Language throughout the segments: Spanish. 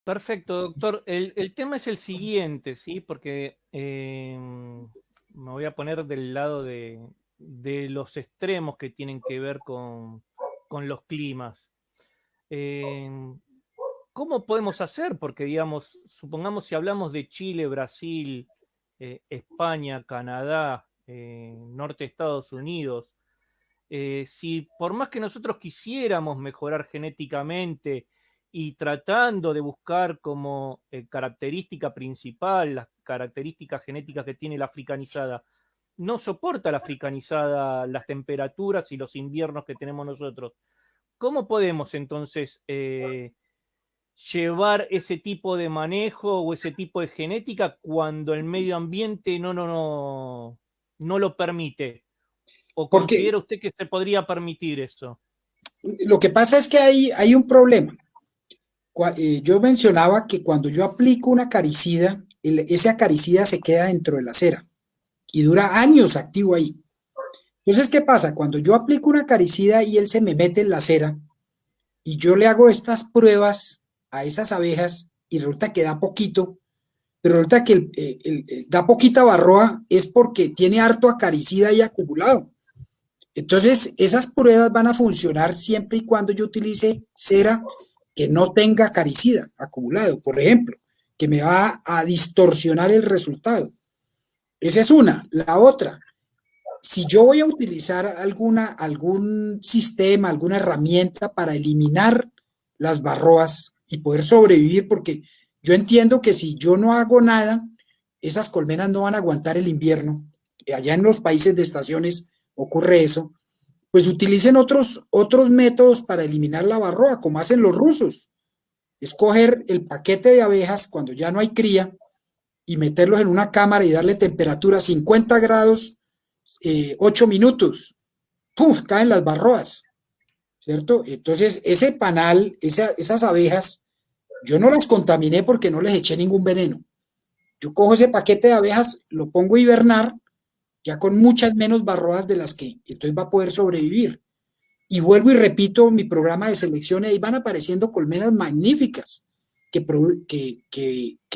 Perfecto, doctor. El tema es el siguiente, ¿sí? Porque me voy a poner del lado de los extremos que tienen que ver con los climas. Eh, ¿Cómo podemos hacer? Porque, digamos, supongamos si hablamos de Chile, Brasil, España, Canadá, norte de Estados Unidos, si por más que nosotros quisiéramos mejorar genéticamente y tratando de buscar como característica principal las características genéticas que tiene la africanizada, no soporta la africanizada las temperaturas y los inviernos que tenemos nosotros, ¿cómo podemos entonces llevar ese tipo de manejo o ese tipo de genética cuando el medio ambiente no lo permite? ¿O Porque considera usted que se podría permitir eso? lo que pasa es que hay un problema. Yo mencionaba que cuando yo aplico un acaricida, ese acaricida se queda dentro de la cera y dura años activo ahí. Entonces, ¿qué pasa? Cuando yo aplico un acaricida y él se me mete en la cera y yo le hago estas pruebas a esas abejas y resulta que da poquito, pero resulta que da poquita varroa es porque tiene harto acaricida ahí acumulado. Entonces, esas pruebas van a funcionar siempre y cuando yo utilice cera que no tenga acaricida acumulado, por ejemplo, que me va a distorsionar el resultado. Esa es una. La otra, si yo voy a utilizar algún sistema, alguna herramienta para eliminar las barroas y poder sobrevivir, porque yo entiendo que si yo no hago nada, esas colmenas no van a aguantar el invierno. Allá en los países de estaciones ocurre eso. Pues utilicen otros métodos para eliminar la varroa, como hacen los rusos. Es coger el paquete de abejas cuando ya no hay cría y meterlos en una cámara y darle temperatura 50 grados, 8 minutos. ¡Pum! Caen las barroas, ¿cierto? Entonces, ese panal, esas abejas, yo no las contaminé porque no les eché ningún veneno. Yo cojo ese paquete de abejas, lo pongo a hibernar, ya con muchas menos barroas de las que entonces va a poder sobrevivir. Y vuelvo y repito mi programa de selección y ahí van apareciendo colmenas magníficas que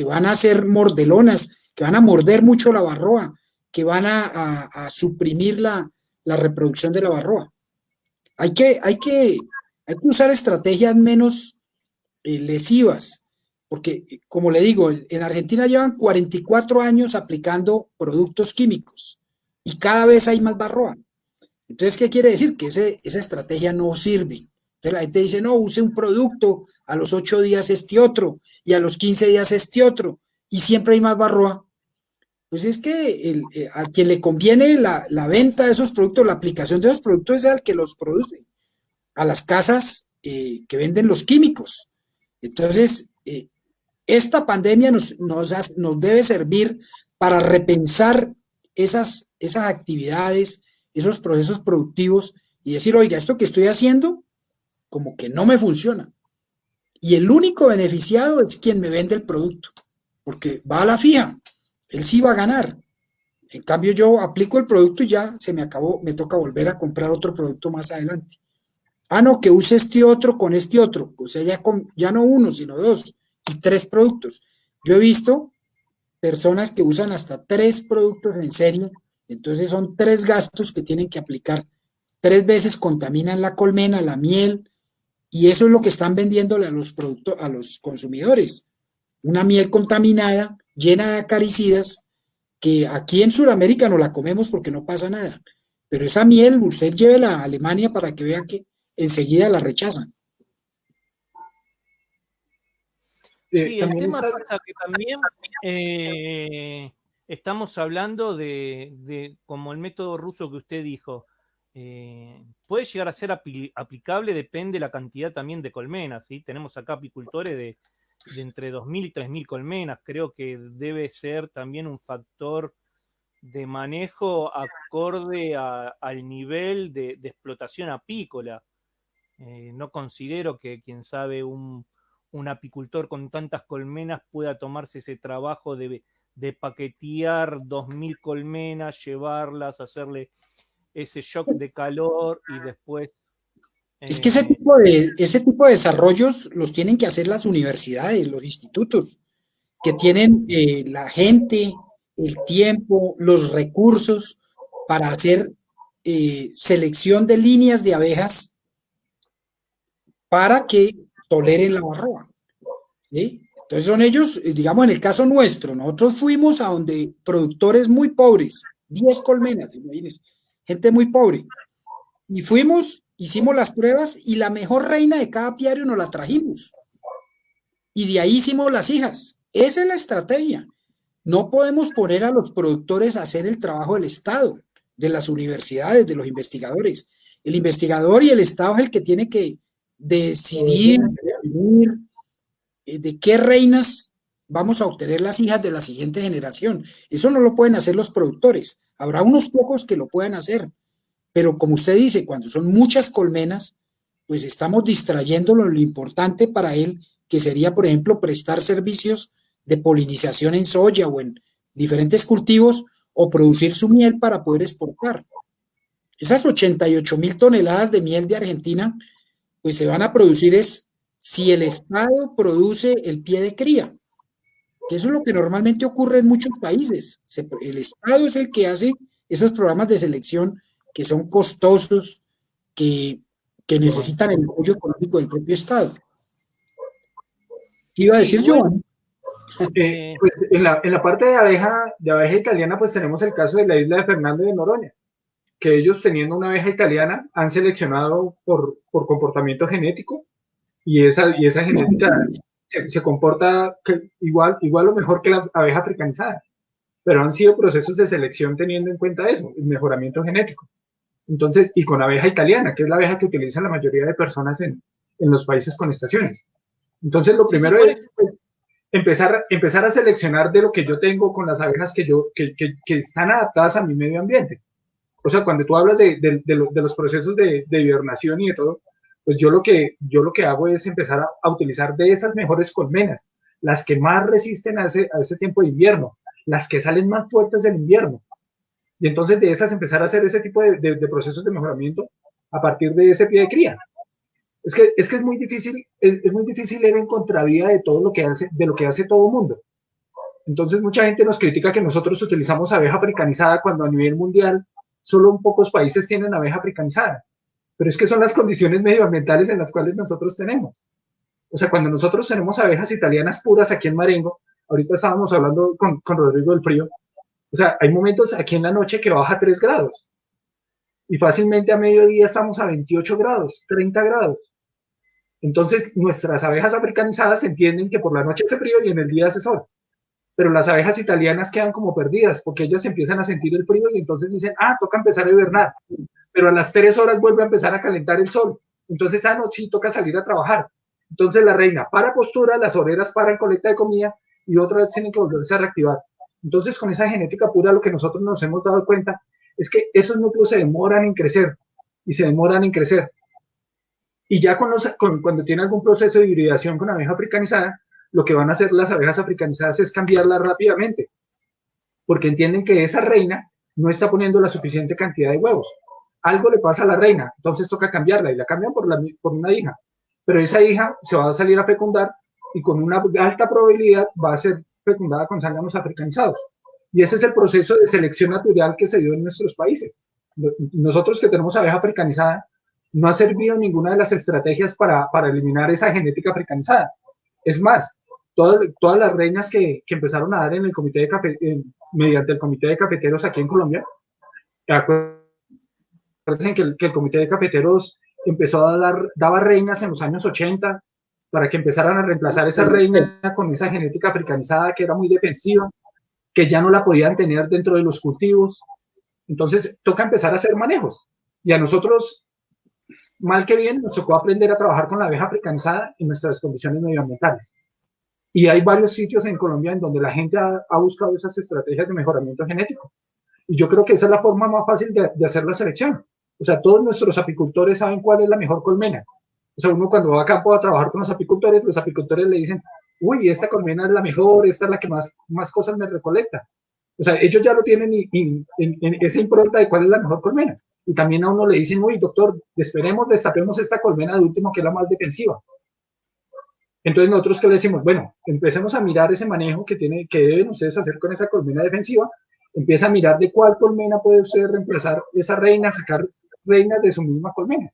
van a ser mordelonas, que van a morder mucho la barroa, que van a suprimir la reproducción de la barroa. Hay que, hay que, hay que usar estrategias menos lesivas, porque como le digo, en Argentina llevan 44 años aplicando productos químicos y cada vez hay más barroa. Entonces, ¿qué quiere decir? Que esa estrategia no sirve. Entonces la gente dice, no, use un producto, a los 8 días este otro, y a los 15 días este otro, y siempre hay más barroa. Pues es que a quien le conviene la venta de esos productos, la aplicación de esos productos es al que los produce, a las casas que venden los químicos. Entonces, esta pandemia nos debe servir para repensar esas actividades, esos procesos productivos y decir, oiga, esto que estoy haciendo como que no me funciona. Y el único beneficiado es quien me vende el producto, porque va a la fija, él sí va a ganar. En cambio, yo aplico el producto y ya se me acabó, me toca volver a comprar otro producto más adelante. Ah, no, que use este otro con este otro, o sea, ya no uno, sino dos y tres productos. Yo he visto personas que usan hasta tres productos en serie, entonces son tres gastos que tienen que aplicar. Tres veces contaminan la colmena, la miel, y eso es lo que están vendiéndole a los productos, a los consumidores. Una miel contaminada, llena de acaricidas, que aquí en Sudamérica no la comemos porque no pasa nada. Pero esa miel usted llévela a Alemania para que vea que enseguida la rechazan. Sí, el También tema está, pasa que también estamos hablando como el método ruso que usted dijo, puede llegar a ser aplicable, depende de la cantidad también de colmenas, ¿sí? Tenemos acá apicultores de entre 2.000 y 3.000 colmenas, creo que debe ser también un factor de manejo acorde al nivel de explotación apícola. No considero que, quien sabe, un apicultor con tantas colmenas pueda tomarse ese trabajo de paquetear 2.000 colmenas, llevarlas, hacerle ese shock de calor y después. Es que ese tipo de desarrollos los tienen que hacer las universidades, los institutos, que tienen la gente, el tiempo, los recursos para hacer selección de líneas de abejas para que toleren la varroa. ¿Sí? Entonces son ellos, digamos en el caso nuestro, nosotros fuimos a donde productores muy pobres, 10 colmenas, imagínense, gente muy pobre, y fuimos, hicimos las pruebas y la mejor reina de cada apiario nos la trajimos. Y de ahí hicimos las hijas. Esa es la estrategia. No podemos poner a los productores a hacer el trabajo del Estado, de las universidades, de los investigadores. El investigador y el Estado es el que tiene que decidir, definir de qué reinas vamos a obtener las hijas de la siguiente generación. Eso no lo pueden hacer los productores. Habrá unos pocos que lo puedan hacer, pero como usted dice, cuando son muchas colmenas, pues estamos distrayéndolo en lo importante para él, que sería, por ejemplo, prestar servicios de polinización en soya o en diferentes cultivos o producir su miel para poder exportar. Esas 88.000 toneladas de miel de Argentina, pues se van a producir es si el Estado produce el pie de cría, que eso es lo que normalmente ocurre en muchos países. El Estado es el que hace esos programas de selección que son costosos, que necesitan el apoyo económico del propio Estado. ¿Qué iba a decir yo? Pues en la parte de abeja italiana, pues tenemos el caso de la isla de Fernando de Noroña, que ellos teniendo una abeja italiana han seleccionado por comportamiento genético y esa genética se comporta igual o mejor que la abeja africanizada, pero han sido procesos de selección teniendo en cuenta eso, el mejoramiento genético. Entonces, y con abeja italiana, que es la abeja que utilizan la mayoría de personas en los países con estaciones. Entonces, lo primero es pues, empezar a seleccionar de lo que yo tengo con las abejas que están adaptadas a mi medio ambiente. O sea, cuando tú hablas de los procesos de hibernación y de todo, pues yo lo que hago es empezar a utilizar de esas mejores colmenas, las que más resisten a ese tiempo de invierno, las que salen más fuertes del invierno. Y entonces de esas empezar a hacer ese tipo de procesos de mejoramiento a partir de ese pie de cría. Es que es muy difícil, es muy difícil ir en contravía de todo lo que hace todo el mundo. Entonces mucha gente nos critica que nosotros utilizamos abeja africanizada cuando a nivel mundial solo un pocos países tienen abeja africanizada. Pero es que son las condiciones medioambientales en las cuales nosotros tenemos. O sea, cuando nosotros tenemos abejas italianas puras aquí en Marengo, ahorita estábamos hablando con Rodrigo del frío, o sea, hay momentos aquí en la noche que baja 3 grados y fácilmente a mediodía estamos a 28 grados, 30 grados. Entonces, nuestras abejas africanizadas entienden que por la noche hace frío y en el día hace sol. Pero las abejas italianas quedan como perdidas porque ellas empiezan a sentir el frío y entonces dicen, toca empezar a hibernar. Pero a las 3 horas vuelve a empezar a calentar el sol. Entonces, no, sí, toca salir a trabajar. Entonces la reina para postura, las obreras paran colecta de comida y otra vez tienen que volverse a reactivar. Entonces, con esa genética pura, lo que nosotros nos hemos dado cuenta es que esos núcleos se demoran en crecer y se demoran en crecer. Y ya cuando tiene algún proceso de hibridación con abeja africanizada, lo que van a hacer las abejas africanizadas es cambiarla rápidamente, porque entienden que esa reina no está poniendo la suficiente cantidad de huevos. Algo le pasa a la reina, entonces toca cambiarla y la cambian por una hija. Pero esa hija se va a salir a fecundar y con una alta probabilidad va a ser fecundada con zánganos africanizados. Y ese es el proceso de selección natural que se dio en nuestros países. Nosotros que tenemos abeja africanizada, no ha servido ninguna de las estrategias para eliminar esa genética africanizada. Es más, todas las reinas que empezaron a dar en el comité mediante el comité de cafeteros aquí en Colombia, acuérdense que el comité de cafeteros empezó daba reinas en los años 80 para que empezaran a reemplazar esa reina con esa genética africanizada que era muy defensiva, que ya no la podían tener dentro de los cultivos. Entonces toca empezar a hacer manejos. Y a nosotros, mal que bien, nos tocó aprender a trabajar con la abeja africanizada en nuestras condiciones medioambientales. Y hay varios sitios en Colombia en donde la gente ha buscado esas estrategias de mejoramiento genético. Y yo creo que esa es la forma más fácil de hacer la selección. O sea, todos nuestros apicultores saben cuál es la mejor colmena. O sea, uno cuando va a campo a trabajar con los apicultores le dicen, uy, esta colmena es la mejor, esta es la que más cosas me recolecta. O sea, ellos ya lo tienen en esa impronta de cuál es la mejor colmena. Y también a uno le dicen, uy, doctor, esperemos, destapemos esta colmena de último, que es la más defensiva. Entonces nosotros que le decimos, bueno, empecemos a mirar ese manejo que deben ustedes hacer con esa colmena defensiva, empieza a mirar de cuál colmena puede usted reemplazar esa reina, sacar reinas de su misma colmena.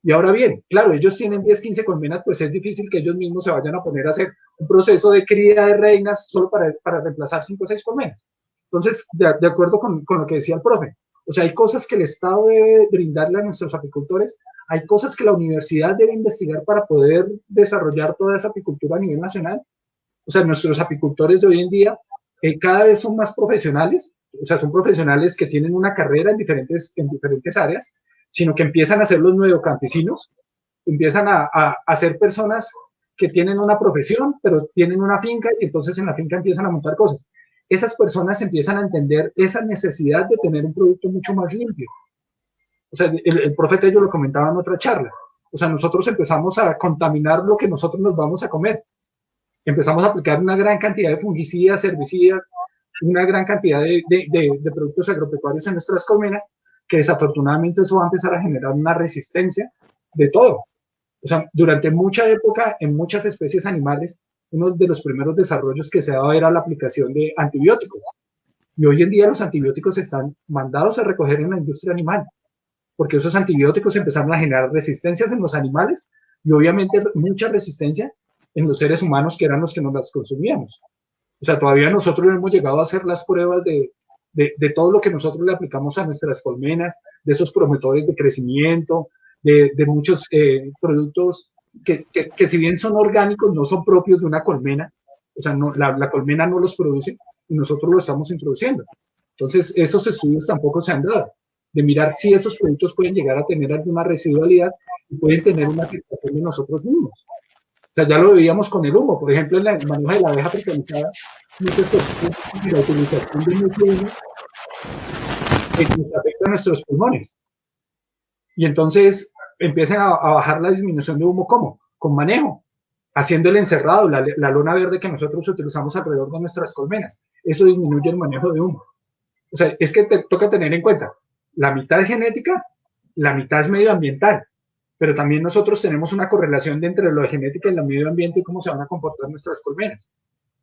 Y ahora bien, claro, ellos tienen 10, 15 colmenas, pues es difícil que ellos mismos se vayan a poner a hacer un proceso de cría de reinas solo para reemplazar 5 o 6 colmenas. Entonces, de acuerdo con lo que decía el profe, o sea, hay cosas que el Estado debe brindarle a nuestros apicultores, hay cosas que la universidad debe investigar para poder desarrollar toda esa apicultura a nivel nacional. O sea, nuestros apicultores de hoy en día cada vez son más profesionales, o sea, son profesionales que tienen una carrera en diferentes áreas, sino que empiezan a ser los nuevocampesinos, empiezan a ser personas que tienen una profesión, pero tienen una finca y entonces en la finca empiezan a montar cosas. Esas personas empiezan a entender esa necesidad de tener un producto mucho más limpio. O sea, el profe Tello lo comentaba en otras charlas. O sea, nosotros empezamos a contaminar lo que nosotros nos vamos a comer. Empezamos a aplicar una gran cantidad de fungicidas, herbicidas, una gran cantidad de productos agropecuarios en nuestras colmenas, que desafortunadamente eso va a empezar a generar una resistencia de todo. O sea, durante mucha época, en muchas especies animales, uno de los primeros desarrollos que se daba era la aplicación de antibióticos. Y hoy en día los antibióticos están mandados a recoger en la industria animal, porque esos antibióticos empezaron a generar resistencias en los animales y obviamente mucha resistencia en los seres humanos, que eran los que nos las consumíamos. O sea, todavía nosotros no hemos llegado a hacer las pruebas de todo lo que nosotros le aplicamos a nuestras colmenas, de esos promotores de crecimiento, de muchos productos que si bien son orgánicos, no son propios de una colmena. O sea, no, la colmena no los produce y nosotros lo estamos introduciendo. Entonces, esos estudios tampoco se han dado, de mirar si esos productos pueden llegar a tener alguna residualidad y pueden tener una afectación de nosotros mismos. O sea, ya lo veíamos con el humo, por ejemplo, en el manejo de la abeja precarizada, la utilización de mucho humo nos afecta a nuestros pulmones. Y entonces empiezan a bajar la disminución de humo, ¿cómo? Con manejo, haciendo el encerrado, la lona verde que nosotros utilizamos alrededor de nuestras colmenas. Eso disminuye el manejo de humo. O sea, es que toca tener en cuenta, la mitad es genética, la mitad es medioambiental, pero también nosotros tenemos una correlación entre lo de genética y el medio ambiente y cómo se van a comportar nuestras colmenas.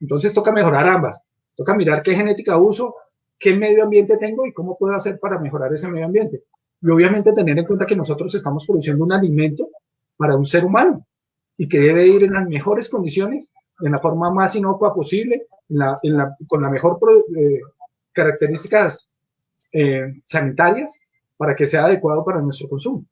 Entonces toca mejorar ambas, toca mirar qué genética uso, qué medio ambiente tengo y cómo puedo hacer para mejorar ese medio ambiente. Y obviamente tener en cuenta que nosotros estamos produciendo un alimento para un ser humano y que debe ir en las mejores condiciones, en la forma más inocua posible, con la mejor características sanitarias para que sea adecuado para nuestro consumo.